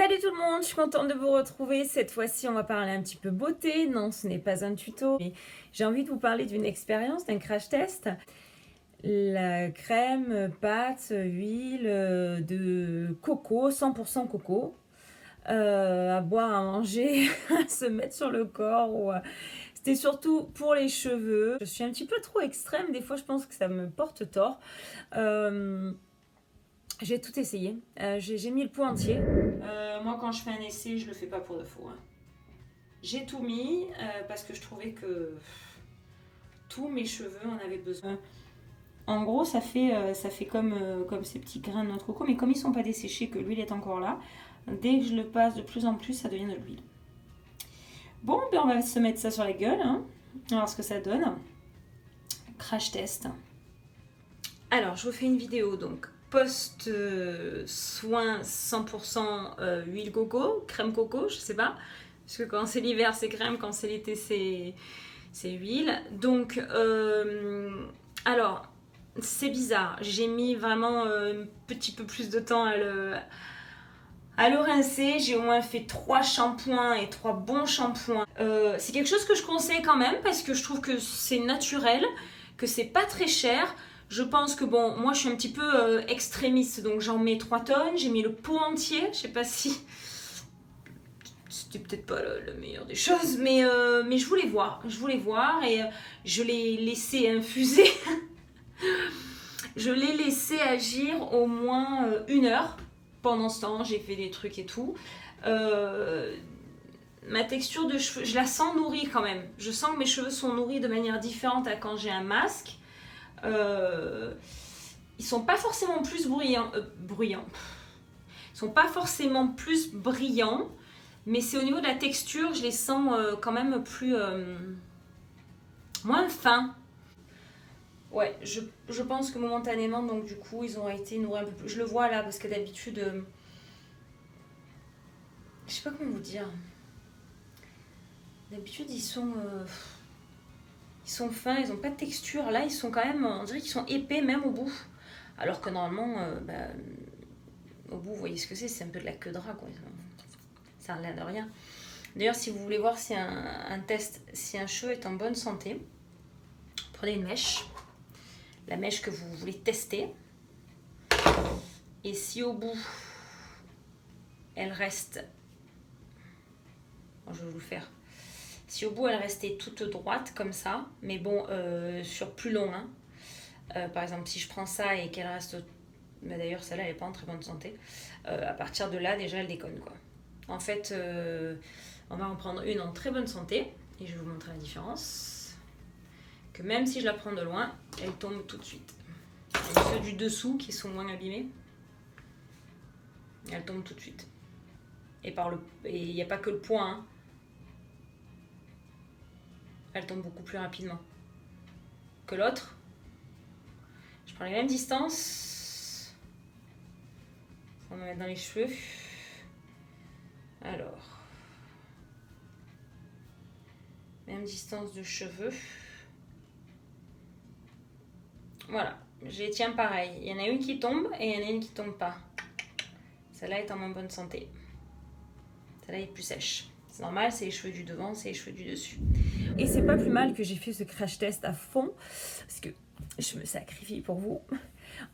Salut tout le monde, je suis contente de vous retrouver. Cette fois-ci, on va parler un petit peu beauté. Non, ce n'est pas un tuto, mais j'ai envie de vous parler d'une expérience, d'un crash test. La crème, pâte, huile de coco, 100% coco, à boire, à manger, à se mettre sur le corps. C'était surtout pour les cheveux. Je suis un petit peu trop extrême, des fois je pense que ça me porte tort. J'ai tout essayé. J'ai mis le pot entier. Moi, quand je fais un essai, je le fais pas pour de faux. Hein. J'ai tout mis parce que je trouvais que tous mes cheveux en avaient besoin. En gros, ça fait comme ces petits grains de noix de coco, mais comme ils sont pas desséchés, que l'huile est encore là, dès que je le passe de plus en plus, ça devient de l'huile. Bon, ben on va se mettre ça sur la gueule. Hein. On va voir ce que ça donne. Crash test. Alors, je vous fais une vidéo donc post-soin 100% huile coco, crème coco, je sais pas. Parce que quand c'est l'hiver, c'est crème, quand c'est l'été, c'est huile. Donc, alors, c'est bizarre. J'ai mis vraiment un petit peu plus de temps à le rincer. J'ai au moins fait 3 shampoings et 3 bons shampoings. C'est quelque chose que je conseille quand même parce que je trouve que c'est naturel, que c'est pas très cher. Je pense que bon, moi je suis un petit peu extrémiste, donc j'en mets 3 tonnes. J'ai mis le pot entier. Je sais pas si c'était peut-être pas la meilleure des choses, mais je voulais voir. Je voulais voir et je l'ai laissé infuser. Je l'ai laissé agir au moins 1 heure. Pendant ce temps, j'ai fait des trucs et tout. Ma texture de cheveux, je la sens nourrie quand même. Je sens que mes cheveux sont nourris de manière différente à quand j'ai un masque. Ils sont pas forcément plus bruyants. Ils sont pas forcément plus brillants, mais c'est au niveau de la texture, je les sens quand même plus moins fins. Ouais, je pense que momentanément, donc du coup, ils ont été nourris un peu plus. Je le vois là, parce que d'habitude, je sais pas comment vous dire. D'habitude, ils sont fins, ils ont pas de texture. Là, ils sont quand même, on dirait qu'ils sont épais même au bout. Alors que normalement, au bout, vous voyez ce que c'est un peu de la queue de rat, quoi. Ça n'a l'air de rien. D'ailleurs, si vous voulez voir si un test, si un cheveu est en bonne santé, prenez une mèche, la mèche que vous voulez tester, et si au bout, elle reste, bon, je vais vous le faire, si au bout elle restait toute droite comme ça, mais bon, sur plus long, hein, par exemple, si je prends ça et qu'elle reste, bah d'ailleurs celle-là elle n'est pas en très bonne santé, à partir de là déjà elle déconne quoi. En fait, on va en prendre une en très bonne santé et je vais vous montrer la différence. Que même si je la prends de loin, elle tombe tout de suite. Et ceux du dessous qui sont moins abîmés, elle tombe tout de suite. Et il n'y a pas que le point, hein. Elle tombe beaucoup plus rapidement que l'autre. Je prends les mêmes distances. On va mettre dans les cheveux. Alors, même distance de cheveux. Voilà, je les tiens pareil. Il y en a une qui tombe et il y en a une qui tombe pas. Celle-là est en moins bonne santé. Celle-là est plus sèche. C'est normal, c'est les cheveux du devant, c'est les cheveux du dessus. Et c'est pas plus mal que j'ai fait ce crash test à fond, parce que je me sacrifie pour vous.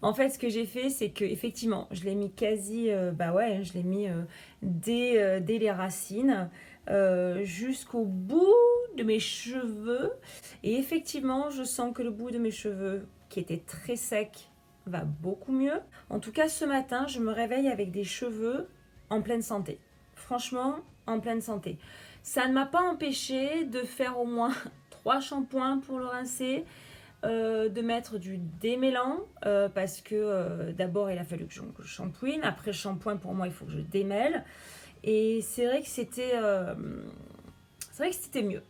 En fait, ce que j'ai fait, c'est que effectivement, je l'ai mis quasi, je l'ai mis dès les racines jusqu'au bout de mes cheveux. Et effectivement, je sens que le bout de mes cheveux, qui était très sec, va beaucoup mieux. En tout cas, ce matin, je me réveille avec des cheveux en pleine santé. Franchement, en pleine santé. Ça ne m'a pas empêché de faire au moins 3 shampoings pour le rincer. De mettre du démêlant parce que d'abord il a fallu que je shampooine, après le shampoing pour moi il faut que je démêle et c'est vrai que c'était mieux,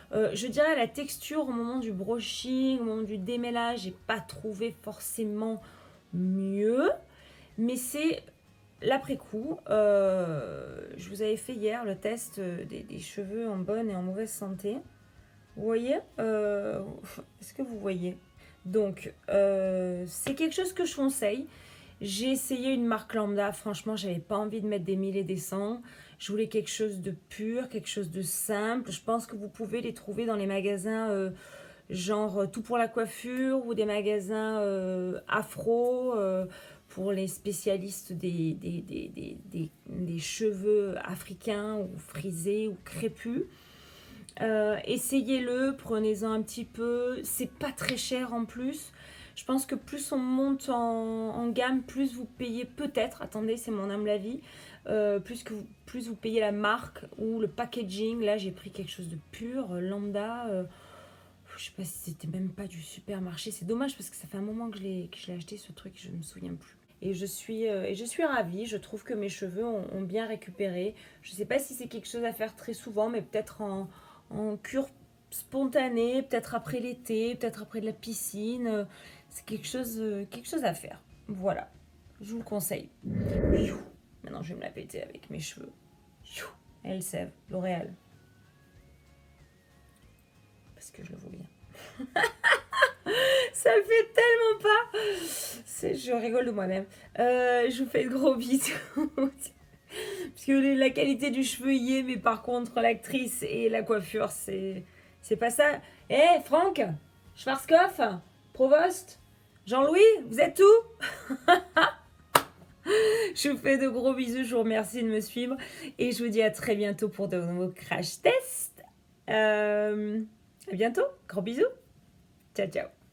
je dirais la texture au moment du brushing, au moment du démêlage, j'ai pas trouvé forcément mieux, mais c'est l'après-coup. Je vous avais fait hier le test des cheveux en bonne et en mauvaise santé. Vous voyez, est-ce que vous voyez? Donc, c'est quelque chose que je conseille. J'ai essayé une marque lambda, franchement, j'avais pas envie de mettre des 1000 et des 100. Je voulais quelque chose de pur, quelque chose de simple. Je pense que vous pouvez les trouver dans les magasins genre Tout pour la coiffure ou des magasins afro pour les spécialistes des cheveux africains ou frisés ou crépus. Essayez-le, prenez-en un petit peu. C'est pas très cher en plus. Je pense que plus on monte en gamme, plus vous payez peut-être, attendez, c'est mon humble avis, plus vous payez la marque ou le packaging. Là, j'ai pris quelque chose de pur, lambda. Je sais pas si c'était même pas du supermarché. C'est dommage parce que ça fait un moment que je l'ai acheté ce truc, je ne me souviens plus. Et je suis ravie, je trouve que mes cheveux ont bien récupéré. Je ne sais pas si c'est quelque chose à faire très souvent, mais peut-être en cure spontanée, peut-être après l'été, peut-être après de la piscine. C'est quelque chose à faire. Voilà, je vous le conseille. Maintenant, je vais me la péter avec mes cheveux. Elseve, L'Oréal. Parce que je le vois bien. Ça le fait tellement pas. Je rigole de moi-même. Je vous fais de gros bisous. Parce que la qualité du cheveu y est, mais par contre, l'actrice et la coiffure, c'est pas ça. Eh, hey, Franck, Schwarzkopf, Provost, Jean-Louis, vous êtes où? Je vous fais de gros bisous, je vous remercie de me suivre et je vous dis à très bientôt pour de nouveaux crash tests. À bientôt, gros bisous. Ciao, ciao.